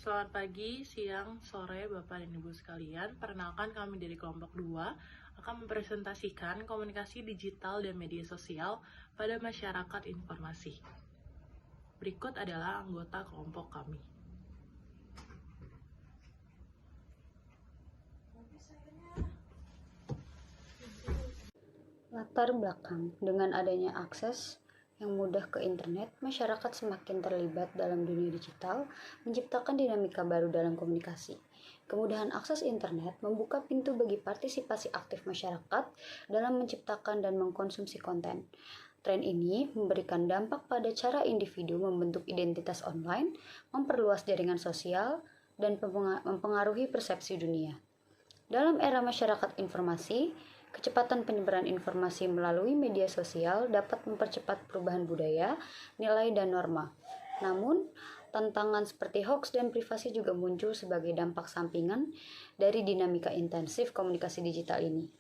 Selamat pagi, siang, sore, Bapak dan Ibu sekalian. Perkenalkan kami dari kelompok 2 akan mempresentasikan komunikasi digital dan media sosial pada masyarakat informasi. Berikut adalah anggota kelompok kami. Latar belakang, dengan adanya akses yang mudah ke internet, masyarakat semakin terlibat dalam dunia digital, menciptakan dinamika baru dalam komunikasi. Kemudahan akses internet membuka pintu bagi partisipasi aktif masyarakat dalam menciptakan dan mengkonsumsi konten. Tren ini memberikan dampak pada cara individu membentuk identitas online, memperluas jaringan sosial, dan mempengaruhi persepsi dunia. Dalam era masyarakat informasi, kecepatan penyebaran informasi melalui media sosial dapat mempercepat perubahan budaya, nilai, dan norma. Namun, tantangan seperti hoax dan privasi juga muncul sebagai dampak sampingan dari dinamika intensif komunikasi digital ini.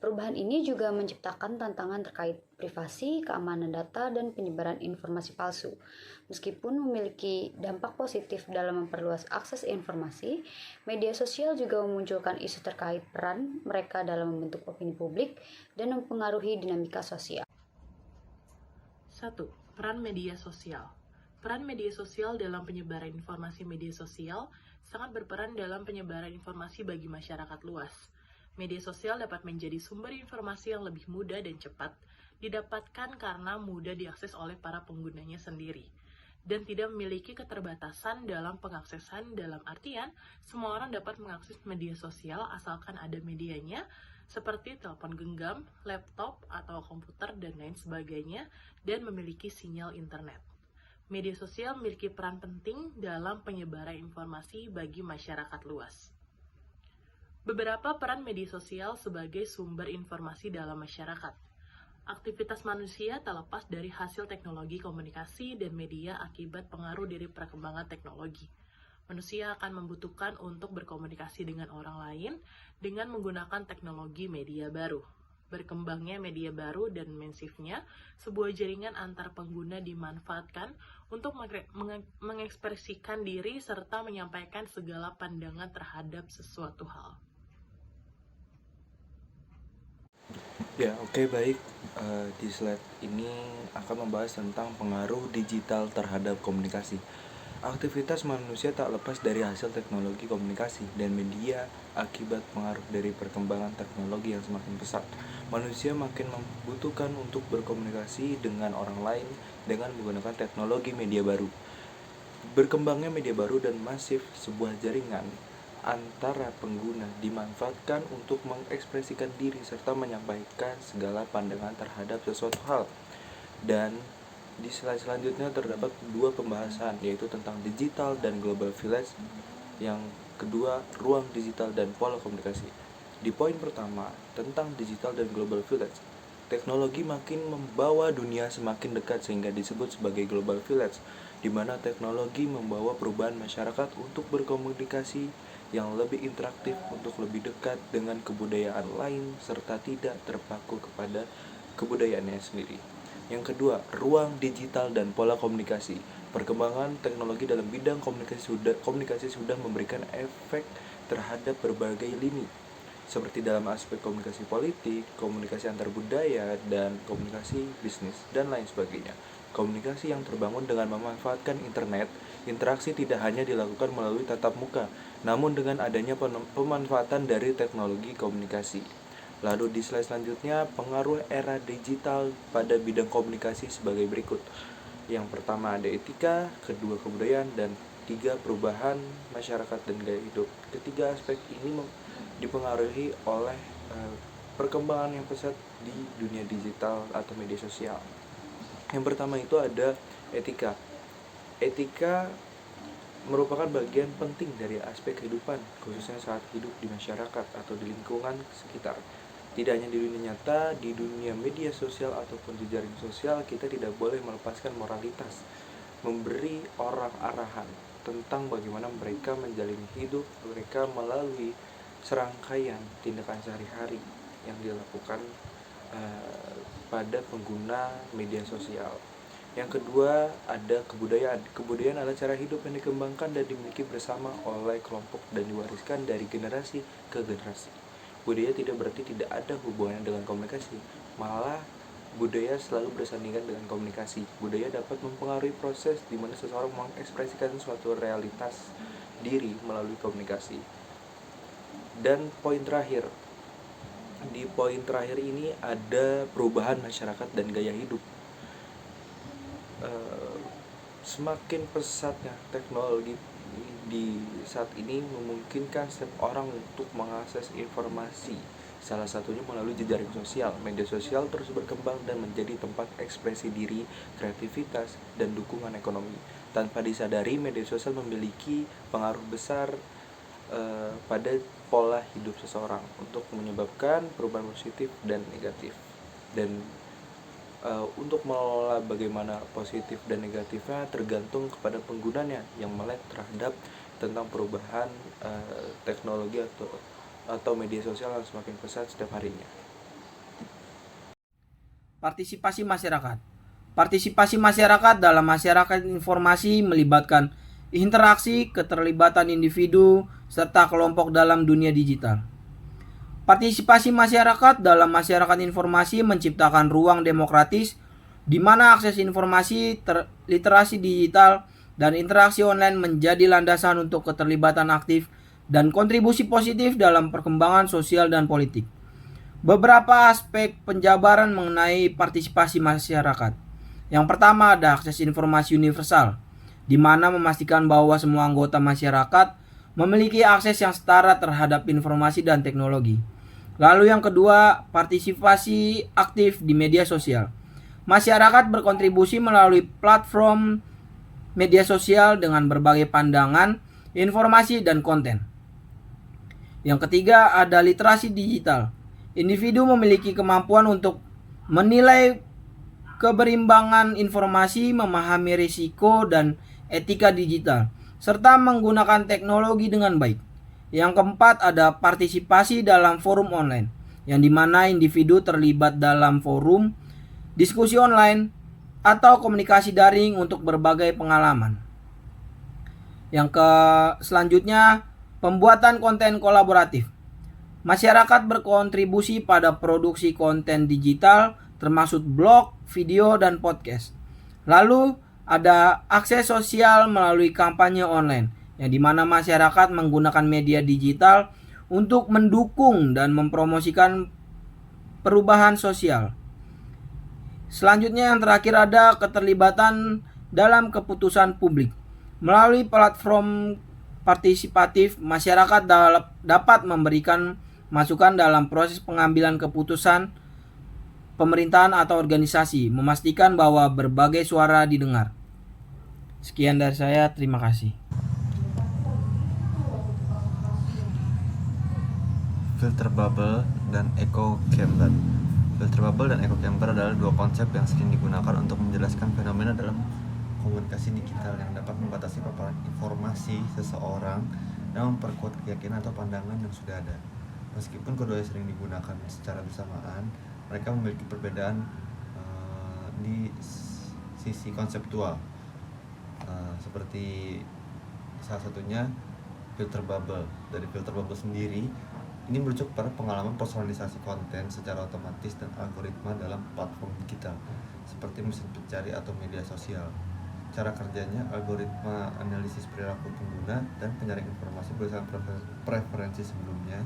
Perubahan ini juga menciptakan tantangan terkait privasi, keamanan data, dan penyebaran informasi palsu. Meskipun memiliki dampak positif dalam memperluas akses informasi, media sosial juga memunculkan isu terkait peran mereka dalam membentuk opini publik dan mempengaruhi dinamika sosial. 1. Peran media sosial. Peran media sosial dalam penyebaran informasi media sosial sangat berperan dalam penyebaran informasi bagi masyarakat luas. Media sosial dapat menjadi sumber informasi yang lebih mudah dan cepat didapatkan karena mudah diakses oleh para penggunanya sendiri dan tidak memiliki keterbatasan dalam pengaksesan, dalam artian semua orang dapat mengakses media sosial asalkan ada medianya seperti telepon genggam, laptop, atau komputer dan lain sebagainya dan memiliki sinyal internet. Media sosial memiliki peran penting dalam penyebaran informasi bagi masyarakat luas. Beberapa peran media sosial sebagai sumber informasi dalam masyarakat. Aktivitas manusia tak lepas dari hasil teknologi komunikasi dan media akibat pengaruh dari perkembangan teknologi. Manusia akan membutuhkan untuk berkomunikasi dengan orang lain dengan menggunakan teknologi media baru. Berkembangnya media baru dan masifnya, sebuah jaringan antar pengguna dimanfaatkan untuk mengekspresikan diri serta menyampaikan segala pandangan terhadap sesuatu hal. Ya, oke, baik. Di slide ini akan membahas tentang pengaruh digital terhadap komunikasi. Aktivitas manusia tak lepas dari hasil teknologi komunikasi dan media akibat pengaruh dari perkembangan teknologi yang semakin pesat. Manusia makin membutuhkan untuk berkomunikasi dengan orang lain dengan menggunakan teknologi media baru. Berkembangnya media baru dan masif sebuah jaringan antara pengguna dimanfaatkan untuk mengekspresikan diri serta menyampaikan segala pandangan terhadap sesuatu hal. Dan di slide selanjutnya terdapat dua pembahasan, yaitu tentang digital dan global village. Yang kedua, ruang digital dan pola komunikasi. Di poin pertama, tentang digital dan global village, teknologi makin membawa dunia semakin dekat sehingga disebut sebagai global village, di mana teknologi membawa perubahan masyarakat untuk berkomunikasi yang lebih interaktif untuk lebih dekat dengan kebudayaan lain serta tidak terpaku kepada kebudayaannya sendiri. Yang kedua, ruang digital dan pola komunikasi. Perkembangan teknologi dalam bidang komunikasi sudah memberikan efek terhadap berbagai lini, seperti dalam aspek komunikasi politik, komunikasi antar budaya, dan komunikasi bisnis, dan lain sebagainya. Komunikasi yang terbangun dengan memanfaatkan internet, interaksi tidak hanya dilakukan melalui tatap muka, namun dengan adanya pemanfaatan dari teknologi komunikasi. Lalu di slide selanjutnya, pengaruh era digital pada bidang komunikasi sebagai berikut. Yang pertama ada etika, kedua kebudayaan, dan tiga perubahan masyarakat dan gaya hidup. Ketiga aspek ini dipengaruhi oleh perkembangan yang pesat di dunia digital atau media sosial. Yang pertama itu ada etika. Etika merupakan bagian penting dari aspek kehidupan, khususnya saat hidup di masyarakat atau di lingkungan sekitar. Tidak hanya di dunia nyata, di dunia media sosial ataupun di jaring sosial, kita tidak boleh melepaskan moralitas, memberi orang arahan tentang bagaimana mereka menjalani hidup mereka melalui serangkaian tindakan sehari-hari yang dilakukan pada pengguna media sosial. Yang kedua ada kebudayaan. Kebudayaan adalah cara hidup yang dikembangkan dan dimiliki bersama oleh kelompok dan diwariskan dari generasi ke generasi. Budaya tidak berarti tidak ada hubungannya dengan komunikasi, malah budaya selalu bersandingan dengan komunikasi. Budaya dapat mempengaruhi proses di mana seseorang mengekspresikan suatu realitas diri melalui komunikasi. Dan di poin terakhir ini ada perubahan masyarakat dan gaya hidup. Semakin pesatnya teknologi di saat ini memungkinkan setiap orang untuk mengakses informasi, salah satunya melalui jejaring sosial. Media sosial terus berkembang dan menjadi tempat ekspresi diri, kreativitas, dan dukungan ekonomi. Tanpa disadari, media sosial memiliki pengaruh besar pada pola hidup seseorang untuk menyebabkan perubahan positif dan negatif. Dan untuk mengelola bagaimana positif dan negatifnya tergantung kepada penggunanya yang melek terhadap tentang perubahan teknologi atau media sosial yang semakin pesat setiap harinya. Partisipasi masyarakat. Partisipasi masyarakat dalam masyarakat informasi melibatkan interaksi, keterlibatan individu, serta kelompok dalam dunia digital. Partisipasi masyarakat dalam masyarakat informasi menciptakan ruang demokratis di mana akses informasi, literasi digital, dan interaksi online menjadi landasan untuk keterlibatan aktif dan kontribusi positif dalam perkembangan sosial dan politik. Beberapa aspek penjabaran mengenai partisipasi masyarakat. Yang pertama ada akses informasi universal, di mana memastikan bahwa semua anggota masyarakat memiliki akses yang setara terhadap informasi dan teknologi. Lalu yang kedua, partisipasi aktif di media sosial. Masyarakat berkontribusi melalui platform media sosial dengan berbagai pandangan, informasi, dan konten. Yang ketiga, ada literasi digital. Individu memiliki kemampuan untuk menilai keberimbangan informasi, memahami risiko dan etika digital, serta menggunakan teknologi dengan baik. Yang keempat ada partisipasi dalam forum online, yang dimana individu terlibat dalam forum, diskusi online, atau komunikasi daring untuk berbagai pengalaman. Yang selanjutnya, pembuatan konten kolaboratif. Masyarakat berkontribusi pada produksi konten digital, termasuk blog, video, dan podcast. Lalu ada akses sosial melalui kampanye online, yang dimana masyarakat menggunakan media digital untuk mendukung dan mempromosikan perubahan sosial. Selanjutnya yang terakhir ada keterlibatan dalam keputusan publik. Melalui platform partisipatif, masyarakat dapat memberikan masukan dalam proses pengambilan keputusan pemerintahan atau organisasi, memastikan bahwa berbagai suara didengar. Sekian dari saya, terima kasih. Filter bubble dan echo chamber. Filter bubble dan echo chamber adalah dua konsep yang sering digunakan untuk menjelaskan fenomena dalam komunikasi digital yang dapat membatasi paparan informasi seseorang dan memperkuat keyakinan atau pandangan yang sudah ada. Meskipun keduanya sering digunakan secara bersamaan, mereka memiliki perbedaan di sisi konseptual. Seperti salah satunya filter bubble. Dari filter bubble sendiri, ini merujuk pada pengalaman personalisasi konten secara otomatis dan algoritma dalam platform digital, seperti mesin pencari atau media sosial. Cara kerjanya, algoritma analisis perilaku pengguna dan penyaring informasi berdasarkan preferensi sebelumnya.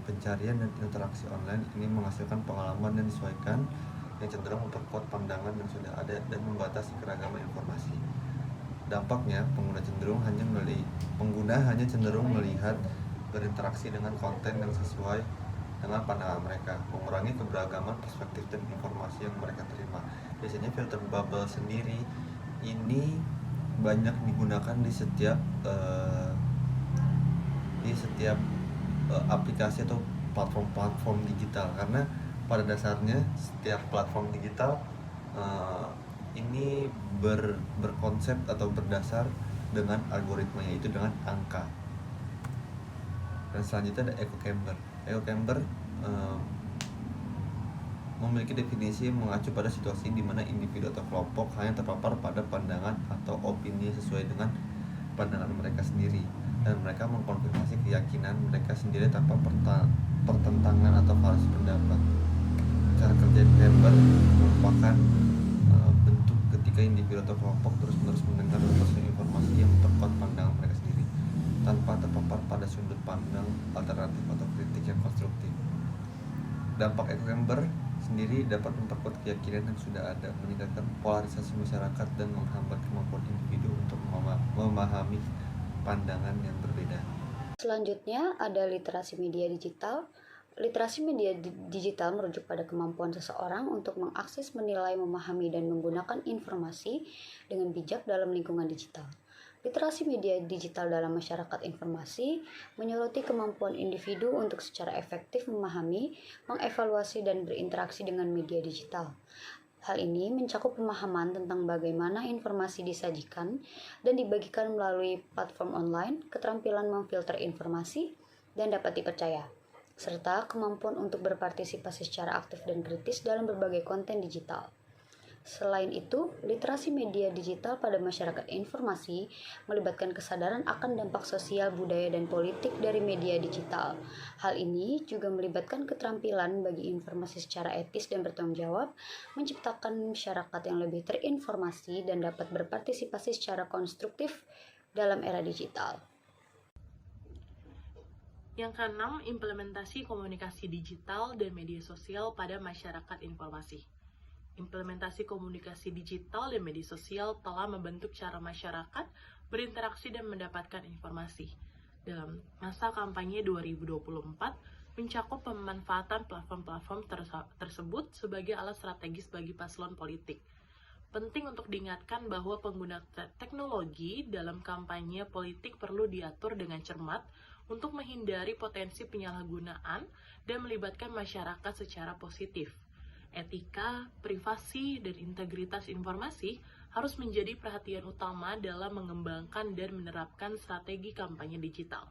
Pencarian dan interaksi online ini menghasilkan pengalaman yang disesuaikan yang cenderung memperkuat pandangan yang sudah ada dan membatasi keragaman informasi. Dampaknya, pengguna hanya cenderung melihat berinteraksi dengan konten yang sesuai dengan pandangan mereka, mengurangi keberagaman perspektif dan informasi yang mereka terima. Biasanya filter bubble sendiri ini banyak digunakan di setiap aplikasi atau platform digital, karena pada dasarnya setiap platform digital ini berkonsep atau berdasar dengan algoritma, yaitu dengan angka. Dan selanjutnya ada echo chamber. Echo chamber memiliki definisi yang mengacu pada situasi di mana individu atau kelompok hanya terpapar pada pandangan atau opini sesuai dengan pandangan mereka sendiri, dan mereka mengkonfirmasi keyakinan mereka sendiri tanpa pertentangan atau falas pendapat. Cara kerja Echo-Chamber merupakan bentuk ketika individu atau kelompok terus-menerus mendengar dan proses informasi yang memperkuat pandangan mereka sendiri tanpa terpapar pada sudut pandang alternatif atau kritik yang konstruktif. Dampak Echo-Chamber sendiri dapat memperkuat keyakinan yang sudah ada, meningkatkan polarisasi masyarakat, dan menghambat kemampuan individu untuk memahami pandangan yang berbeda. Selanjutnya ada literasi media digital. Literasi media digital merujuk pada kemampuan seseorang untuk mengakses, menilai, memahami, dan menggunakan informasi dengan bijak dalam lingkungan digital. Literasi media digital dalam masyarakat informasi menyoroti kemampuan individu untuk secara efektif memahami, mengevaluasi, dan berinteraksi dengan media digital. Hal ini mencakup pemahaman tentang bagaimana informasi disajikan dan dibagikan melalui platform online, keterampilan memfilter informasi, dan dapat dipercaya, serta kemampuan untuk berpartisipasi secara aktif dan kritis dalam berbagai konten digital. Selain itu, literasi media digital pada masyarakat informasi melibatkan kesadaran akan dampak sosial, budaya, dan politik dari media digital. Hal ini juga melibatkan keterampilan bagi informasi secara etis dan bertanggung jawab, menciptakan masyarakat yang lebih terinformasi dan dapat berpartisipasi secara konstruktif dalam era digital. Yang keenam, implementasi komunikasi digital dan media sosial pada masyarakat informasi. Implementasi komunikasi digital dan media sosial telah membentuk cara masyarakat berinteraksi dan mendapatkan informasi. Dalam masa kampanye 2024, mencakup pemanfaatan platform-platform tersebut sebagai alat strategis bagi paslon politik. Penting untuk diingatkan bahwa pengguna teknologi dalam kampanye politik perlu diatur dengan cermat untuk menghindari potensi penyalahgunaan dan melibatkan masyarakat secara positif. Etika, privasi, dan integritas informasi harus menjadi perhatian utama dalam mengembangkan dan menerapkan strategi kampanye digital.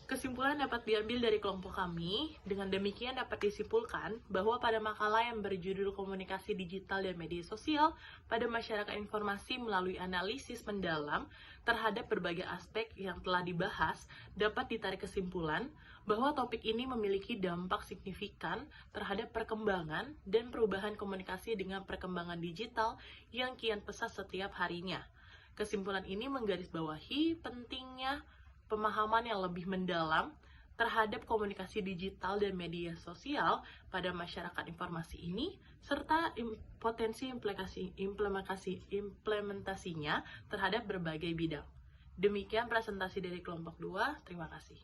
Kesimpulan dapat diambil dari kelompok kami. Dengan demikian dapat disimpulkan bahwa pada makalah yang berjudul Komunikasi Digital dan Media Sosial pada Masyarakat Informasi melalui analisis mendalam terhadap berbagai aspek yang telah dibahas, dapat ditarik kesimpulan bahwa topik ini memiliki dampak signifikan terhadap perkembangan dan perubahan komunikasi dengan perkembangan digital yang kian pesat setiap harinya. Kesimpulan ini menggarisbawahi pentingnya pemahaman yang lebih mendalam terhadap komunikasi digital dan media sosial pada masyarakat informasi ini, serta potensi implementasinya terhadap berbagai bidang. Demikian presentasi dari kelompok 2, terima kasih.